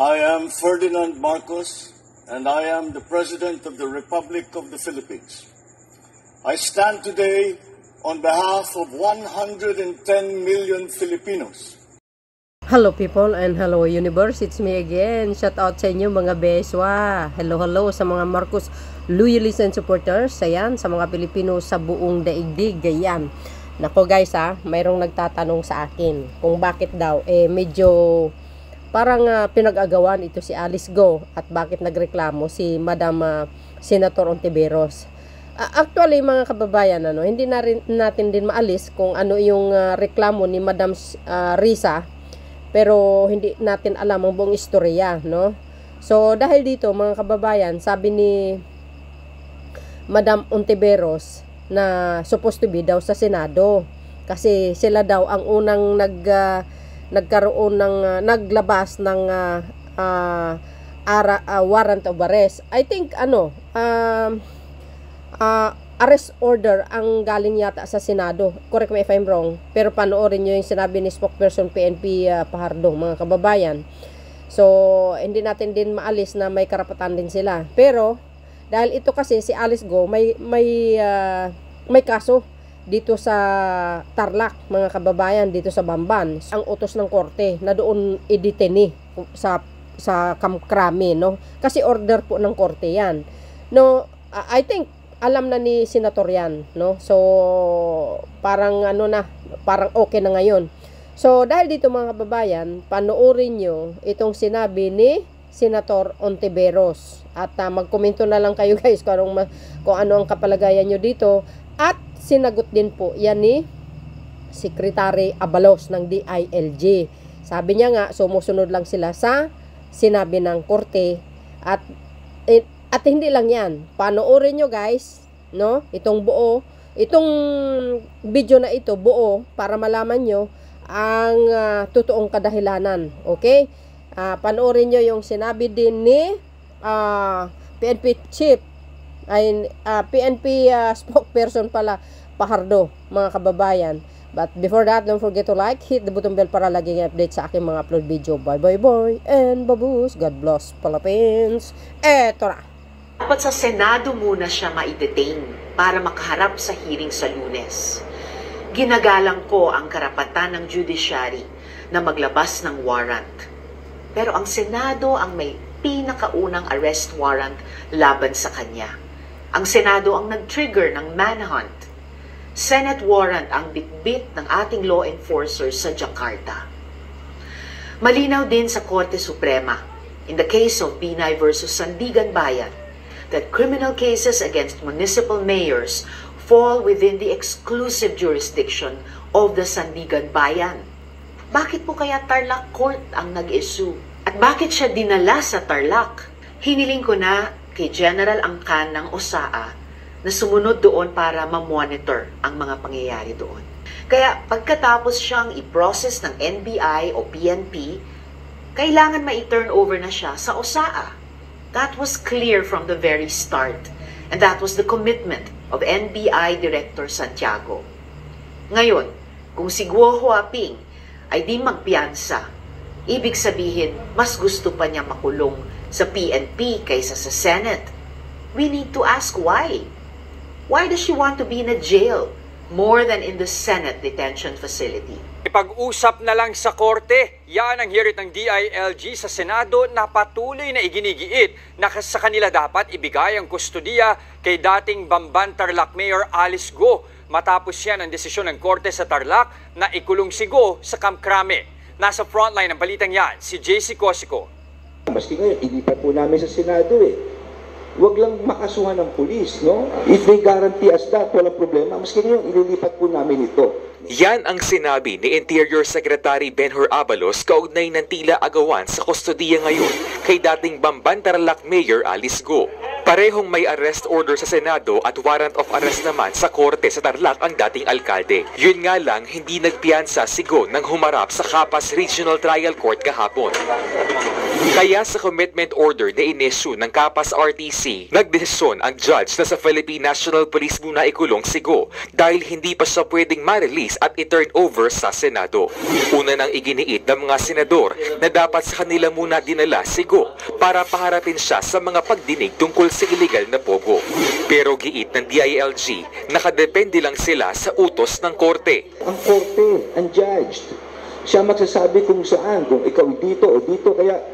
I am Ferdinand Marcos, and I am the President of the Republic of the Philippines. I stand today on behalf of 110 million Filipinos. Hello people and hello universe, it's me again. Shout out sa inyo mga beswa. Hello sa mga Marcos loyalists and supporters. Ayan, sa mga Pilipino sa buong daigdig. Ayan. Nako guys mayroong nagtatanong sa akin kung bakit daw medyo parang pinag-agawan ito si Alice Go at bakit nagreklamo si Madam Senator Ontiveros. Actually mga kababayan, hindi na rin natin din maalis kung ano yung reklamo ni Madam Risa, pero hindi natin alam ang buong istorya, no? So dahil dito mga kababayan, sabi ni Madam Ontiveros na supposed to be daw sa Senado kasi sila daw ang unang nagkaroon ng naglabas ng warrant of arrest. I think arrest order ang galing yata sa Senado. Correct me if I'm wrong. Pero panoorin nyo yung sinabi ni spokesperson PNP Fajardo, mga kababayan. So hindi natin din maalis na may karapatan din sila. Pero dahil ito kasi si Alice Go may kaso dito sa Tarlac, mga kababayan, dito sa Bamban. Ang utos ng korte na doon i-detainee sa Camp Crame, no? Kasi order po ng korte yan. No, I think alam na ni Senator yan, no? So parang parang okay na ngayon. So dahil dito mga kababayan, panoorin nyo itong sinabi ni Senator Ontiveros at magkomento na lang kayo guys kung ano ang kapalagayan nyo dito. At sinagot din po yan ni Secretary Abalos ng DILG. Sabi niya nga, sumusunod lang sila sa sinabi ng korte at hindi lang yan. Panoorin nyo guys, no? Itong video na ito buo para malaman nyo ang totoong kadahilanan. Okay? Panoorin nyo yung sinabi din ni PNP Chief PNP spokesperson pala Fajardo, mga kababayan. But before that, don't forget to like, hit the button bell para laging update sa aking mga upload video. Bye and babush. God bless Philippines. Eto na. Dapat sa Senado muna siya ma-detain para makaharap sa hearing sa Lunes. Ginagalang ko ang karapatan ng judiciary na maglabas ng warrant. Pero ang Senado ang may pinakaunang arrest warrant laban sa kanya. Ang Senado ang nag-trigger ng manhunt. Senate warrant ang bitbit ng ating law enforcers sa Jakarta. Malinaw din sa Korte Suprema, in the case of Binay versus Sandigan Bayan, that criminal cases against municipal mayors fall within the exclusive jurisdiction of the Sandigan Bayan. Bakit po kaya Tarlac Court ang nag-issue? At bakit siya dinala sa Tarlac? Hiniling ko na kay General Angkan ng OSAA na sumunod doon para ma-monitor ang mga pangyayari doon. Kaya pagkatapos siyang i-process ng NBI o PNP, kailangan ma-turn over na siya sa OSAA. That was clear from the very start. And that was the commitment of NBI Director Santiago. Ngayon, kung si Guo Huaping ay di magpiyansa, ibig sabihin, mas gusto pa niya makulong sa PNP kaysa sa Senate. We need to ask why. Why does she want to be in a jail more than in the Senate detention facility? Ipag-usap na lang sa korte, yan ang hirit ng DILG sa Senado na patuloy na iginigiit na sa kanila dapat ibigay ang kustudiya kay dating Bamban Tarlac Mayor Alice Go matapos yan ang desisyon ng korte sa Tarlac na ikulong si Go sa Camp Crame. Nasa frontline ng balitang yan, si JC Cosico. Maski ngayon, ilipat po namin sa Senado Huwag lang makasuhan ng pulis, no? If they guarantee us that, walang problema. Maski ngayon, ililipat po namin ito. Yan ang sinabi ni Interior Secretary Benhur Abalos kaugnay ng tila agawan sa kustodiya ngayon kay dating Bamban Tarlac Mayor Alice Go. Parehong may arrest order sa Senado at warrant of arrest naman sa korte sa Tarlac ang dating alkalde. Yun nga lang, hindi nagpiyansa si Go nang humarap sa Capas Regional Trial Court kahapon. Kaya sa commitment order na inisyu ng Kapas RTC, nagdesisyon ang judge na sa Philippine National Police muna ikulong si Go dahil hindi pa siya pwedeng ma-release at i-turn over sa Senado. Una nang iginiit ng mga senador na dapat sa kanila muna dinala si Go para paharapin siya sa mga pagdinig tungkol sa illegal na pogo. Pero giit ng DILG, nakadepende lang sila sa utos ng korte. Ang korte, ang judge, siya magsasabi kung saan, kung ikaw dito o dito, kaya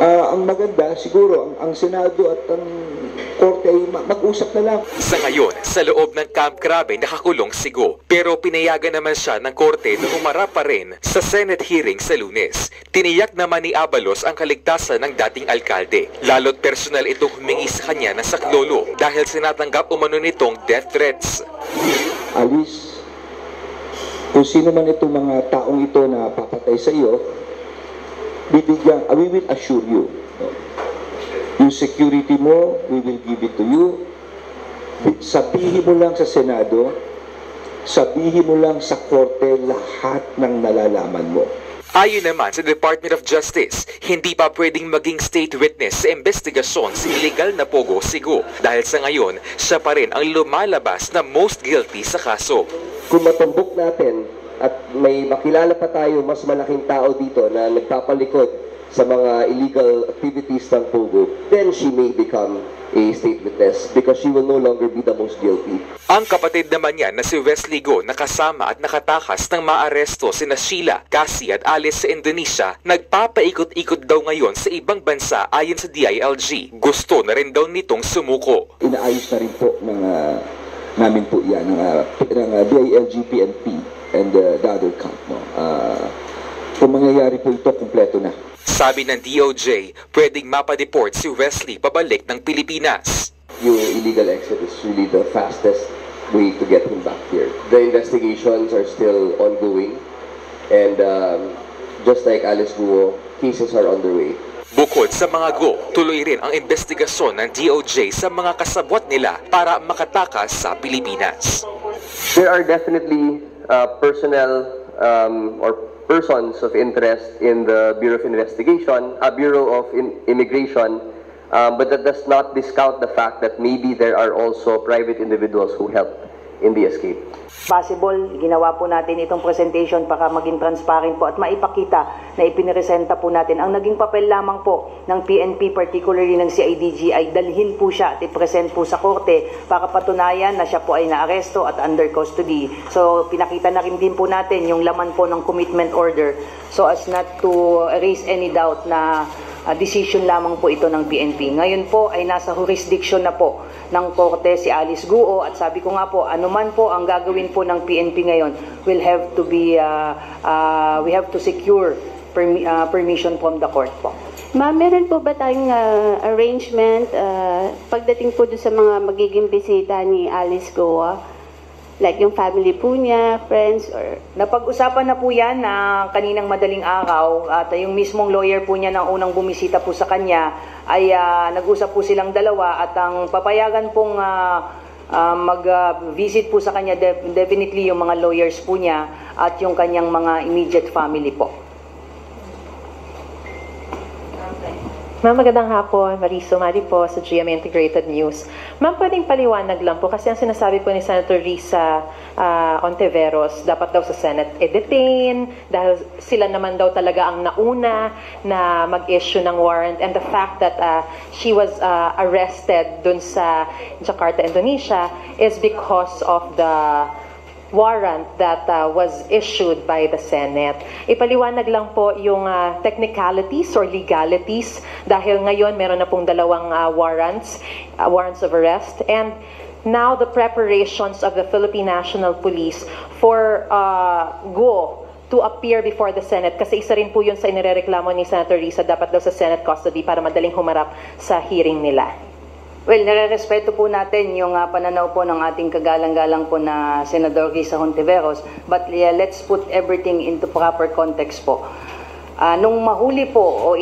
ang maganda siguro ang Senado at ang korte ay mag-usap na lang. Sa ngayon, sa loob ng Camp Crame nakakulong si Go, pero pinayagan naman siya ng korte na humarap pa rin sa Senate hearing sa Lunes. Tiniyak naman ni Abalos ang kaligtasan ng dating alkalde. Lalo't personal itong humingi sa kanya ng saklolo dahil sinatanggap umano nitong death threats. Alice, kung sino man itong mga taong ito na papatay sa iyo, bibigyan, we will assure you. Yung security mo, we will give it to you. Sabihin mo lang sa Senado, sabihin mo lang sa korte lahat ng nalalaman mo. Ayon naman sa Department of Justice, hindi pa pwedeng maging state witness sa investigasyon sa illegal na pogo si Go dahil sa ngayon, siya pa rin ang lumalabas na most guilty sa kaso. Kung matumbok natin at may makilala pa tayo mas malaking tao dito na nagpapalikod sa mga illegal activities ng pogo, then she may become a state witness because she will no longer be the most guilty. Ang kapatid naman niya na si Wesley Go nakasama at nakatakas ng maaresto sina Sheila, Cassie at Alice sa Indonesia, nagpapaikot-ikot daw ngayon sa ibang bansa ayon sa DILG. Gusto na rin daw nitong sumuko. Inaayos na rin po namin po yan, ng DILG, PNP, and the other camp. Kung mangyayari po ito, kumpleto na. Sabi ng DOJ, pwedeng mapadeport si Wesley pabalik ng Pilipinas. Yung illegal exit is really the fastest way to get him back here. The investigations are still ongoing, and just like Alice Guo, cases are underway. Bukod sa mga Go, tuloy rin ang investigasyon ng DOJ sa mga kasabwat nila para makatakas sa Pilipinas. There are definitely personnel or persons of interest in the Bureau of Investigation, Bureau of Immigration, but that does not discount the fact that maybe there are also private individuals who helped in the escape. Possible, ginawa po natin itong presentation para maging transparent po at maipakita na ipiniresenta po natin. Ang naging papel lamang po ng PNP, particularly ng CIDG, ay dalhin po siya at ipresent po sa korte para patunayan na siya po ay naaresto at under custody. So, pinakita na rin din po natin yung laman po ng commitment order so as not to raise any doubt na decision lamang po ito ng PNP. Ngayon po ay nasa jurisdiction na po ng korte si Alice Guo at sabi ko nga po, anuman po ang gagawin po ng PNP ngayon will have to be, we have to secure permission from the court po. Ma'am, meron po ba tayong arrangement pagdating po doon sa mga magiging bisita ni Alice Guo? Like yung family po niya, friends, or... Napag-usapan na po yan na kaninang madaling araw at yung mismong lawyer po niya na unang bumisita po sa kanya ay nag-usap po silang dalawa at ang papayagan pong mag-visit po sa kanya definitely yung mga lawyers po niya at yung kanyang mga immediate family po. Ma'am, magandang hapon. Mariso Mari po sa GMA Integrated News. Ma'am, pwedeng paliwanag lang po kasi ang sinasabi po ni Senator Risa Ontiveros, dapat daw sa Senate detain dahil sila naman daw talaga ang nauna na mag-issue ng warrant, and the fact that she was arrested dun sa Jakarta, Indonesia is because of the warrant that was issued by the Senate. Ipaliwanag lang po yung technicalities or legalities dahil ngayon meron na pong dalawang warrants of arrest, and now the preparations of the Philippine National Police for Guo to appear before the Senate, kasi isa rin po yun sa inirereklamo ni Senator Risa, dapat daw sa Senate custody para madaling humarap sa hearing nila. Well, nare-respeto po natin yung pananaw po ng ating kagalang-galang po na Senador Risa Hontiveros, but let's put everything into proper context po. Nung mahuli po o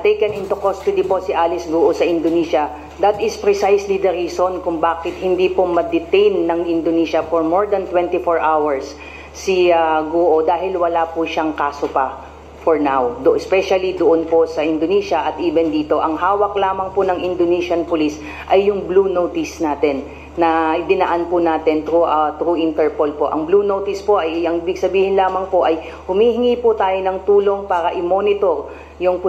taken into custody po si Alice Guo sa Indonesia, that is precisely the reason kung bakit hindi po ma-detain ng Indonesia for more than 24 hours si Guo dahil wala po siyang kaso pa. for now, especially doon po sa Indonesia at even dito. Ang hawak lamang po ng Indonesian police ay yung blue notice natin na dinaan po natin through Interpol po. Ang blue notice po ay, ang ibig sabihin lamang po ay humihingi po tayo ng tulong para i-monitor yung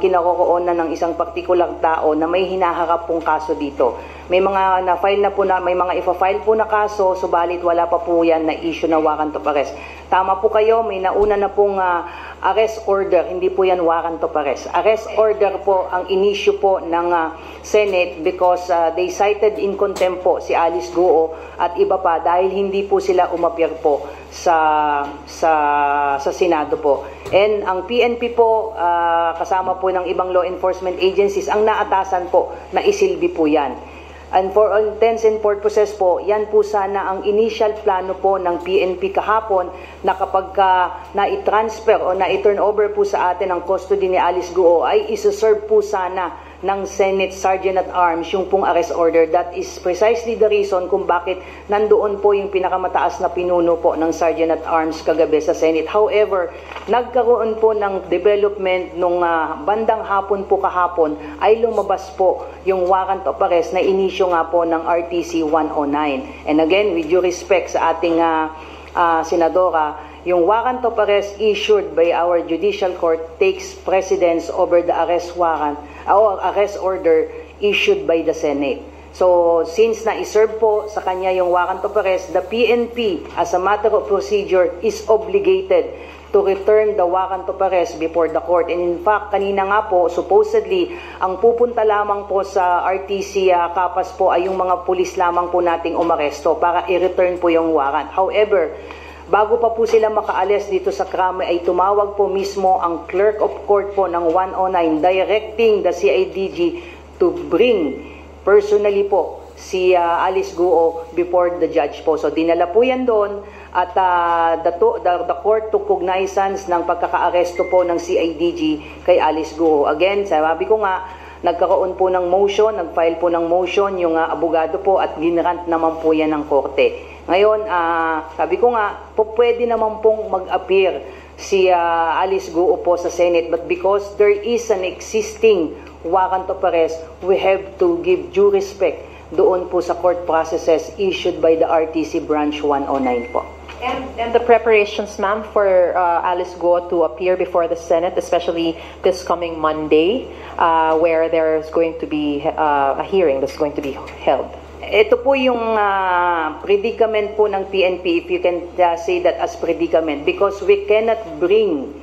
kinaroroonan ng isang particular tao na may hinaharap pong kaso dito. May mga na-file na po may mga ifa-file po na kaso, subalit wala pa po yan na issue na warrant of arrest. Tama po kayo, may nauna na pong arrest order, hindi po yan warrant of arrest. Arrest order po ang in-issue po ng Senate because they cited in contempt po si Alice Guo at iba pa dahil hindi po sila umapir po sa Senado po. And ang PNP po, kasama po ng ibang law enforcement agencies, ang naatasan po na isilbi po yan. And for all intents and purposes po, yan po sana ang initial plano po ng PNP kahapon na kapag na-transfer o na-turn over po sa atin ang custody ni Alice Guo ay isa-serve po sana ng Senate Sergeant at Arms yung pong arrest order. That is precisely the reason kung bakit nandoon po yung pinakamataas na pinuno po ng Sergeant at Arms kagabi sa Senate. However, nagkaroon po ng development nung bandang hapon po kahapon ay lumabas po yung warrant of arrest na inisyo nga po ng RTC 109. And again, with due respect sa ating Senadora, yung warrant of arrest issued by our judicial court takes precedence over the arrest warrant or arrest order issued by the Senate. So, since na-iserve po sa kanya yung warrant of arrest, the PNP, as a matter of procedure, is obligated to return the warrant of arrest before the court. And in fact, kanina nga po, supposedly, ang pupunta lamang po sa RTC Kapas po ay yung mga pulis lamang po nating umaresto para i-return po yung warrant. However, bago pa po sila makaalis dito sa krame ay tumawag po mismo ang clerk of court po ng 109 directing the CIDG to bring personally po si Alice Guo before the judge po. So dinala po yan doon at the court took cognizance ng pagkaka-aresto po ng CIDG kay Alice Guo. Again, sabi ko nga, nagkaroon po ng motion, nag-file po ng motion yung abogado po at ginrant naman po yan ng korte. Ngayon, sabi ko nga, pwede naman pong mag-appear si Alice Guo po sa Senate, but because there is an existing warrant of arrest, we have to give due respect doon po sa court processes issued by the RTC Branch 109 po. And the preparations, ma'am, for Alice Guo to appear before the Senate, especially this coming Monday, where there's going to be a hearing that's going to be held. Ito po yung predicament po ng PNP, if you can say that as predicament, because we cannot bring,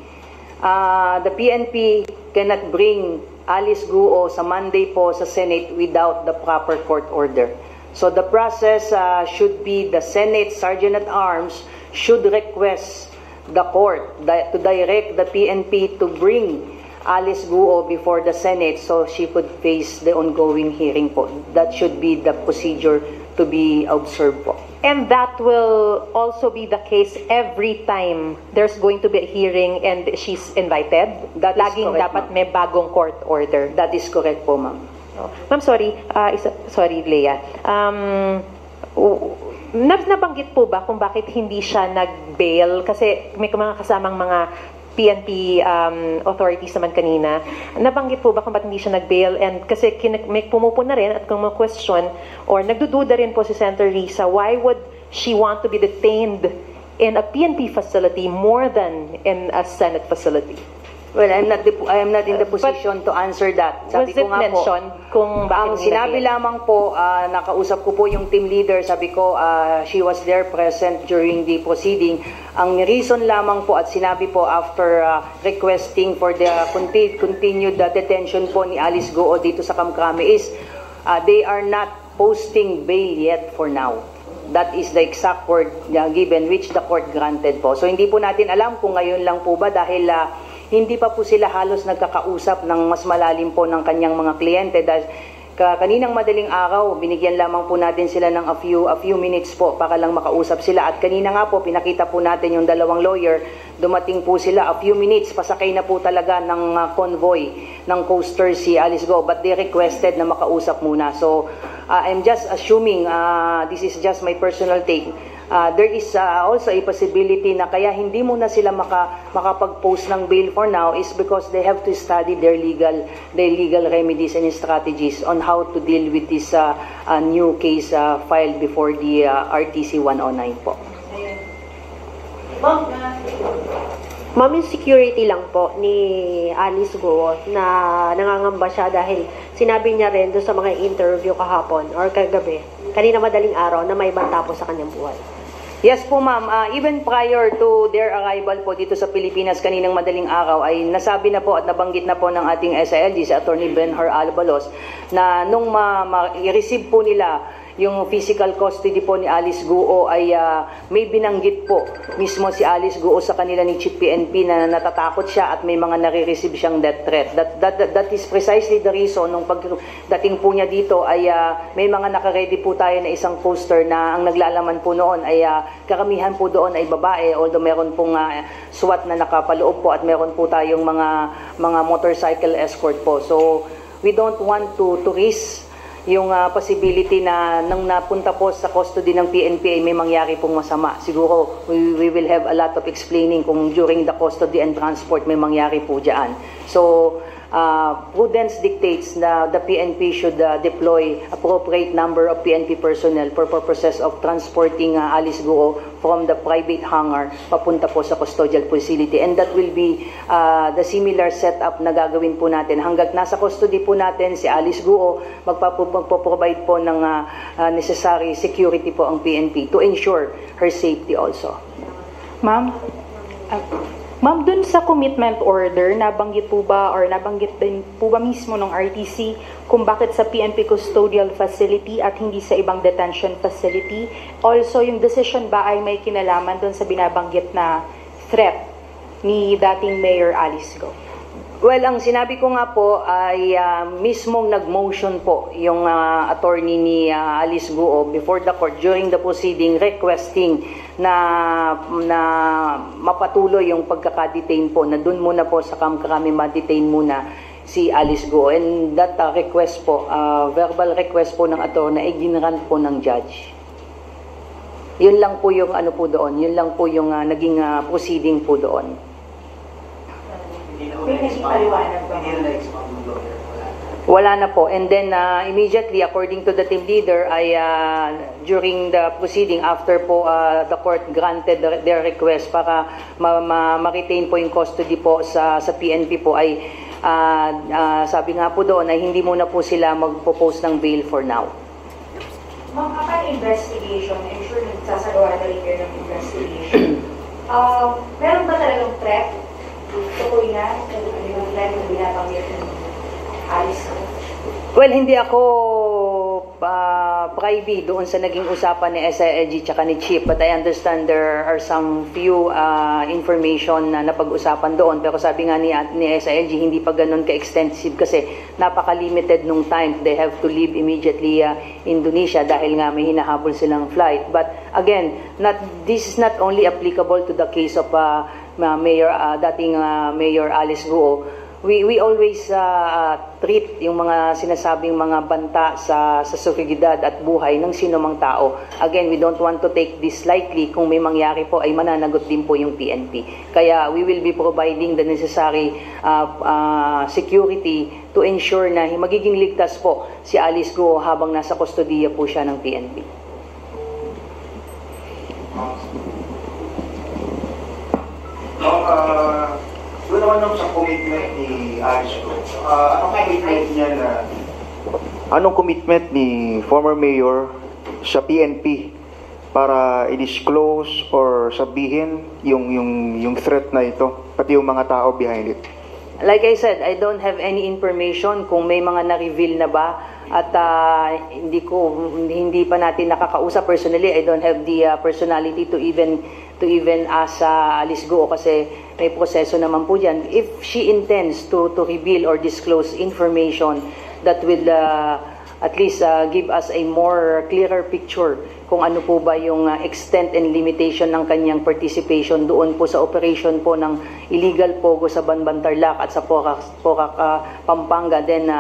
the PNP cannot bring Alice Guo sa Monday po sa Senate without the proper court order. So the process should be the Senate Sergeant at Arms should request the court to direct the PNP to bring Alice Guo before the Senate so she could face the ongoing hearing po. That should be the procedure to be observed po. And that will also be the case every time there's going to be a hearing and she's invited? That is Laging correct, dapat may bagong court order? That is correct po, ma'am. Ma'am, sorry. Sorry, Leah. Nabanggit po ba kung bakit hindi siya nag-bail? Kasi may mga kasamang mga PNP authorities naman kanina. Nabanggit po ba kung bakit hindi siya nag-bail? And kasi may pumupo na rin at kung question or nagdududa rin po si Senator Risa, why would she want to be detained in a PNP facility more than in a Senate facility? Well, I am not in the position to answer that. Sabi ko nga po, kung ang sinabi lamang po, nakausap ko po yung team leader, sabi ko, she was there present during the proceeding. Ang reason lamang po at sinabi po after requesting for the continued detention po ni Alice Guo dito sa Kamkrame is, they are not posting bail yet for now. That is the exact word given which the court granted po. So hindi po natin alam kung ngayon lang po ba dahil hindi pa po sila halos nagkakausap ng mas malalim po ng kanyang mga kliyente dahil kaninang madaling araw binigyan lamang po natin sila ng a few minutes po para lang makausap sila at kanina nga po pinakita po natin yung dalawang lawyer, dumating po sila a few minutes, pasakay na po talaga ng convoy ng coaster si Alice Guo, but they requested na makausap muna. So I'm just assuming, this is just my personal take, there is also a possibility na kaya hindi muna sila makapag-post ng bail for now is because they have to study their legal remedies and strategies on how to deal with this new case filed before the RTC 109 po. Ma'am, yung security lang po ni Alice Go na nangangamba siya dahil sinabi niya rin doon sa mga interview kahapon or kagabi, kanina madaling araw na may banta po sa kanyang buhay. Yes po ma'am, even prior to their arrival po dito sa Pilipinas kaninang madaling araw ay nasabi na po at nabanggit na po ng ating SILG, si Attorney Benhur Abalos, na nung i-receive po nila yung physical custody po ni Alice Guo ay may binanggit po mismo si Alice Guo sa kanila ni Chief PNP na natatakot siya at may mga nare-receive siyang death threat. That is precisely the reason nung pagdating po niya dito ay may mga nakaredy po tayo na isang poster na ang naglalaman po noon ay karamihan po doon ay babae, although meron pong SWAT na nakapaloob po at meron po tayong mga motorcycle escort po. So we don't want to risk yung possibility na nang napunta po sa custody ng PNP ay may mangyari pong masama. Siguro we will have a lot of explaining kung during the custody and transport may mangyari po dyan. So prudence dictates na the PNP should deploy appropriate number of PNP personnel for purposes of transporting Alice Guo from the private hangar papunta po sa custodial facility, and that will be the similar setup na gagawin po natin. Hanggat nasa custody po natin si Alice Guo, magpo-provide po ng necessary security po ang PNP to ensure her safety also. Ma'am, dun sa commitment order, nabanggit po ba or nabanggit din po ba mismo ng RTC kung bakit sa PNP custodial facility at hindi sa ibang detention facility? Also, yung decision ba ay may kinalaman dun sa binabanggit na threat ni dating Mayor Alice Go? Well, ang sinabi ko nga po ay mismong nag-motion po yung attorney ni Alice Guo before the court during the proceeding requesting na mapatuloy yung pagkakadetain po, na dun muna po sa Camp Crame ma-detain muna si Alice Guo. And that request po, verbal request po ng attorney ay ginrant po ng judge. Yun lang po yung ano po doon, yun lang po yung naging proceeding po doon. Wala na po. And then immediately according to the team leader ay during the proceeding after po the court granted their request para ma-retain po yung custody po sa PNP po ay sabi nga po doon ay hindi muna po sila magpo-post ng bail for now. Ma'am, upon investigation, I'm sure nagsasagawa na rin kayo ng investigation. Meron ba talagang threat? Tukoy na, yung threat na binabanggit ng Alice? Well, hindi ako privy doon sa naging usapan ni SILG tsaka ni Chief, but I understand there are some few information na napag-usapan doon, pero sabi nga ni SILG hindi pa ganun ka-extensive kasi napaka-limited nung time. They have to leave immediately Indonesia dahil nga may hinahabol silang flight. But again, this is not only applicable to the case of dating Mayor Alice Guo. We always treat yung mga sinasabing mga banta sa seguridad at buhay ng sino mang tao. Again, we don't want to take this lightly. Kung may mangyari po ay mananagot din po yung PNP. Kaya we will be providing the necessary security to ensure na magiging ligtas po si Alice Guo habang nasa kustodiya po siya ng PNP. Doon naman sa commitment ni Alice Go. Anong commitment ni former mayor sa PNP para i-disclose or sabihin yung threat na ito, pati yung mga tao behind it? Like I said, I don't have any information kung may mga na-reveal na ba at hindi pa natin nakakausap personally. I don't have the personality to even ask Alice Guo kasi may proseso naman po dyan. If she intends to reveal or disclose information that will at least give us a more clearer picture kung ano po ba yung extent and limitation ng kanyang participation doon po sa operation po ng illegal pogo sa Banban Tarlac at sa Porac Pampanga, then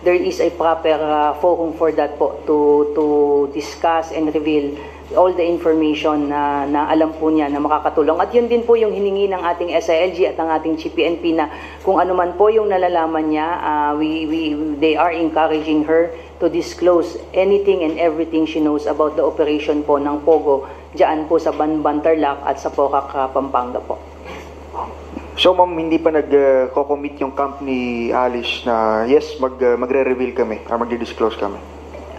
there is a proper forum for that po to discuss and reveal all the information na alam po niya na makakatulong. At yun din po yung hiningi ng ating SILG at ng ating PNP na kung ano man po yung nalalaman niya, they are encouraging her to disclose anything and everything she knows about the operation po ng Pogo diyan po sa Banban Tarlac at sa Pocac, Pampanga po. So ma'am, hindi pa nag-commit yung camp ni Alice na yes, magre-reveal kami or magdi-disclose kami?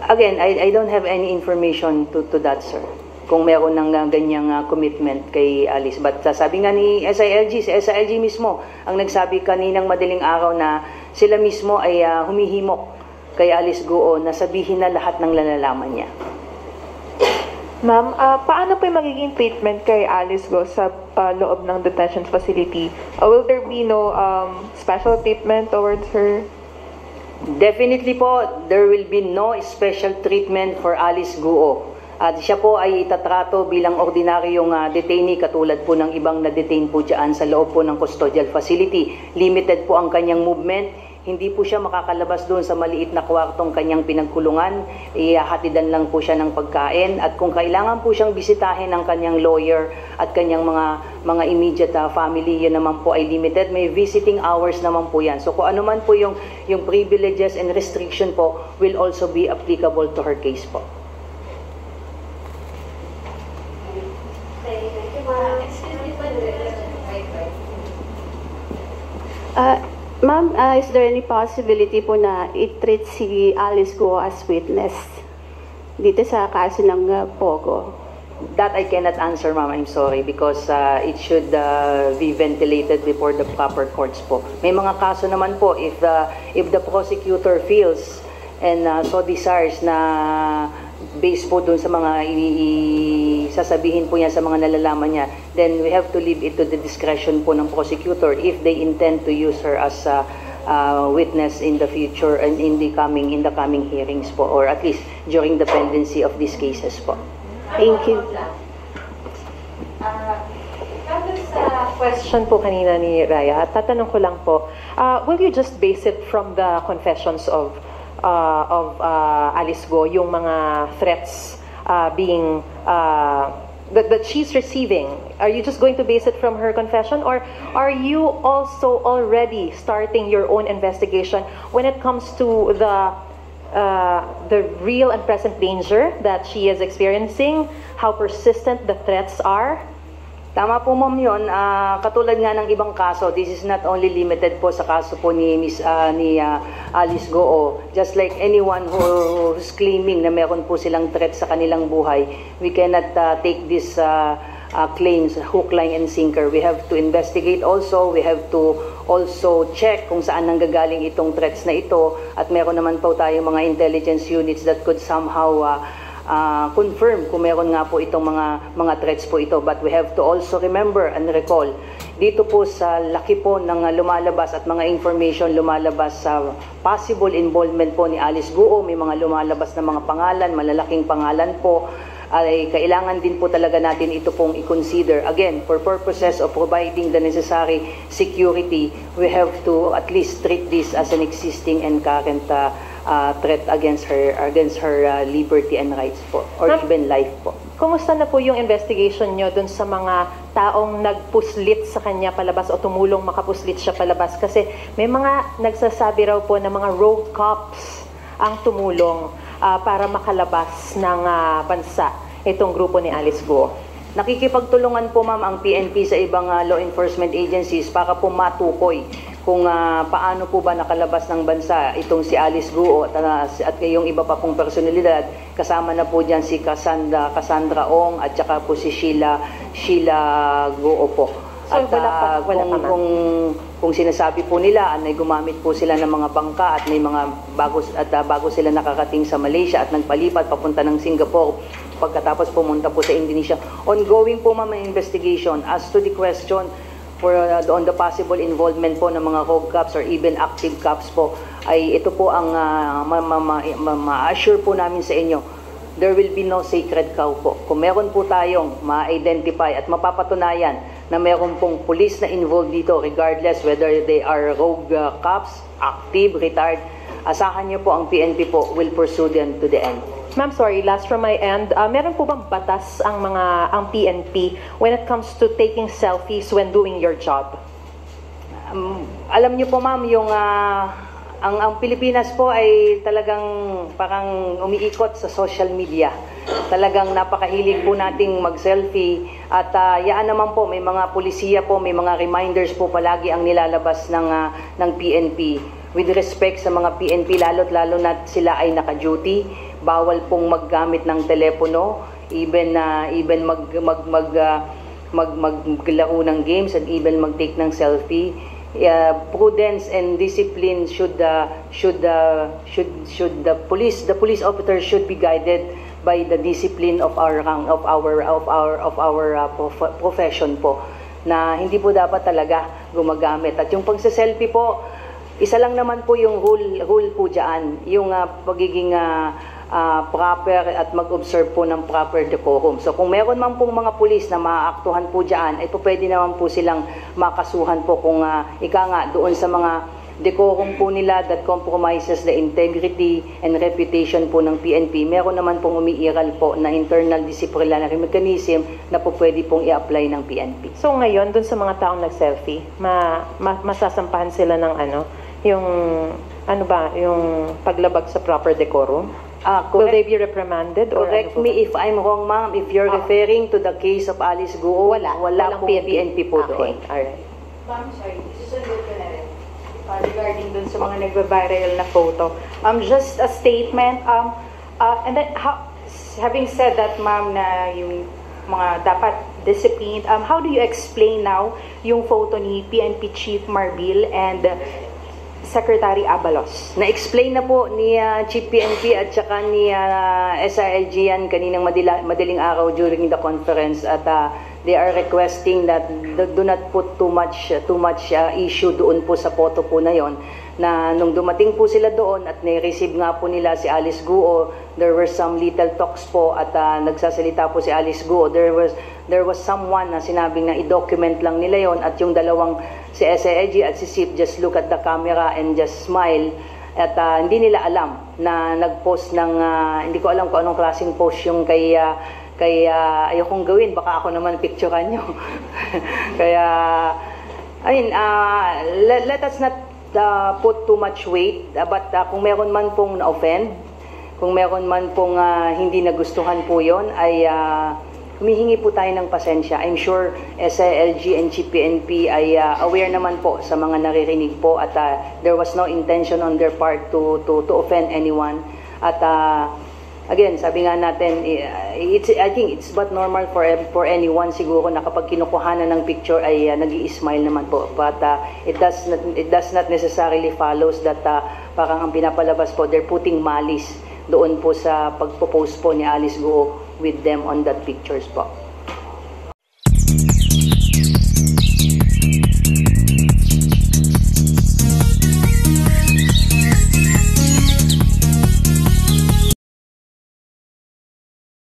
Again, I don't have any information to that, sir. Kung meron ng ganyang commitment kay Alice. But sabi nga ni SILG, si SILG mismo, ang nagsabi kaninang madaling araw na sila mismo ay humihimok kay Alice Guo na sabihin na lahat ng nalalaman niya. Ma'am, paano po yung magiging treatment kay Alice Guo sa loob ng detention facility? Will there be no special treatment towards her? Definitely po, there will be no special treatment for Alice Guo. At siya po ay itatrato bilang ordinaryong detainee katulad po ng ibang na-detain po dyan sa loob po ng custodial facility. Limited po ang kanyang movement. Hindi po siya makakalabas doon sa maliit na kwartong kanyang pinagkulungan. Ihahatidan lang po siya ng pagkain. At kung kailangan po siyang bisitahin ng kanyang lawyer at kanyang mga immediate family, yun naman po ay limited. May visiting hours naman po yan. So kung ano man po yung privileges and restriction po will also be applicable to her case po. Ma'am, is there any possibility po na i-treat si Alice Guo as witness dito sa kaso ng Pogo? That I cannot answer, ma'am. I'm sorry because it should be ventilated before the proper courts po. May mga kaso naman po if the prosecutor feels and so desires na based po dun sa mga sasabihin po niya sa mga nalalaman niya, then we have to leave it to the discretion po ng prosecutor if they intend to use her as a witness in the future and in the coming hearings po, or at least during the pendency of these cases po. Thank you. Sa question po kanina ni Raya, tatanong ko lang po, will you just base it from the confessions of Alice Guo, yung mga threats that she's receiving? Are you just going to base it from her confession, or are you also already starting your own investigation when it comes to the real and present danger that she is experiencing, how persistent the threats are? Tama po, ma'am, yun. Katulad nga ng ibang kaso, this is not only limited po sa kaso po ni Alice Guo. Just like anyone who's claiming na meron po silang threat sa kanilang buhay, we cannot take these claims hook, line, and sinker. We have to investigate also. We have to also check kung saan nanggagaling itong threats na ito. At meron naman po tayong mga intelligence units that could somehow confirm kung meron nga po itong mga threats po ito. But we have to also remember and recall, dito po sa laki po ng lumalabas at mga information lumalabas sa possible involvement po ni Alice Guo, may mga lumalabas na mga pangalan, malalaking pangalan po, ay kailangan din po talaga natin ito pong i-consider. Again, for purposes of providing the necessary security, we have to at least treat this as an existing and current threat against her liberty and rights po, or even life po. Kumusta na po yung investigation nyo dun sa mga taong nagpuslit sa kanya palabas o tumulong makapuslit siya palabas? Kasi may mga nagsasabi raw po na mga rogue cops ang tumulong para makalabas ng bansa itong grupo ni Alice Guo. Nakikipagtulungan po, ma'am, ang PNP sa ibang law enforcement agencies para po matukoy kung paano po ba nakalabas ng bansa itong si Alice Guo at yung iba pa pong personalidad. Kasama na po dyan si Cassandra Ong at saka po si Sheila Guo po. So, At kung sinasabi po nila ay gumamit po sila ng mga bangka at may mga bago sila nakakating sa Malaysia at nagpalipat papunta ng Singapore pagkatapos pumunta po sa Indonesia. Ongoing po, ma'am, ang investigation. As to the question on the possible involvement po ng mga rogue cops or even active cops po, ay ito po ang ma-assure po namin sa inyo. There will be no sacred cow po. Kung meron po tayong ma-identify at mapapatunayan na meron pong police na involved dito, regardless whether they are rogue cops, active, retired, asahan niyo po ang PNP po will pursue them to the end. Ma'am, sorry, last from my end. Meron po bang batas ang PNP when it comes to taking selfies when doing your job? Alam niyo po ma'am, yung ang Pilipinas po ay talagang parang umiikot sa social media. Talagang napakahilig po nating mag-selfie at yaan naman po may mga pulisiya po, may mga reminders po palagi ang nilalabas ng PNP. With respect sa mga PNP, lalo na sila ay naka-duty, bawal pong maggamit ng telepono, even maglaro ng games and even mag-take ng selfie. Prudence and discipline should the police officer should be guided by the discipline of our profession po, na hindi po dapat talaga gumagamit. At yung pagse-selfie po, isa lang naman po yung rule po diyan, yung pagiging proper at mag-observe po ng proper decorum. So kung meron man pong mga pulis na maaaktuhan po dyan, ay po pwede naman po silang makasuhan po kung ika nga doon sa mga decorum po nila that compromises the integrity and reputation po ng PNP. Meron naman pong umiiral po na internal disciplinary mechanism na po pwede pong i-apply ng PNP. So ngayon, doon sa mga taong nag-selfie, masasampahan sila ng yung paglabag sa proper decorum? Will they be reprimanded? Correct me if I'm wrong, ma'am. If you're referring to the case of Alice Guo, wala pong PNP po doon. Alright. Ma'am, sorry, susunod ko na rin. Regarding dun sa mga nagva-viral na photo. Just a statement. And then, having said that, ma'am, na yung mga dapat disciplined, how do you explain now yung photo ni PNP Chief Marbil and Secretary Abalos? Na-explain na po ni Chief PNP at saka ni SILG yan kaninang madaling araw during the conference at they are requesting that do not put too much issue doon po sa photo po na yon, na nung dumating po sila doon at na-receive nga po nila si Alice Guo, there were some little talks po at nagsasalita po si Alice Guo. There was someone na sinabing na i-document lang nila yon at yung dalawang si SIG at si SIP just look at the camera and just smile at hindi nila alam na nag-post ng hindi ko alam kung anong klaseng post yung kay ayokong gawin, baka ako naman picturean nyo. Kaya I mean, let us not put too much weight, but kung meron man pong na-offend, kung meron man pong hindi nagustuhan po yon, ay humihingi po tayo ng pasensya. I'm sure SILG and GPNP ay aware naman po sa mga naririnig po at there was no intention on their part to offend anyone. At again, sabi nga natin, I think it's but normal for anyone siguro na kapag kinukuhanan ng picture ay nag-i-smile naman po. But it does not necessarily follows that parang ang pinapalabas po, they're putting malice doon po sa pagpo-post po ni Alice Guo with them on that pictures po.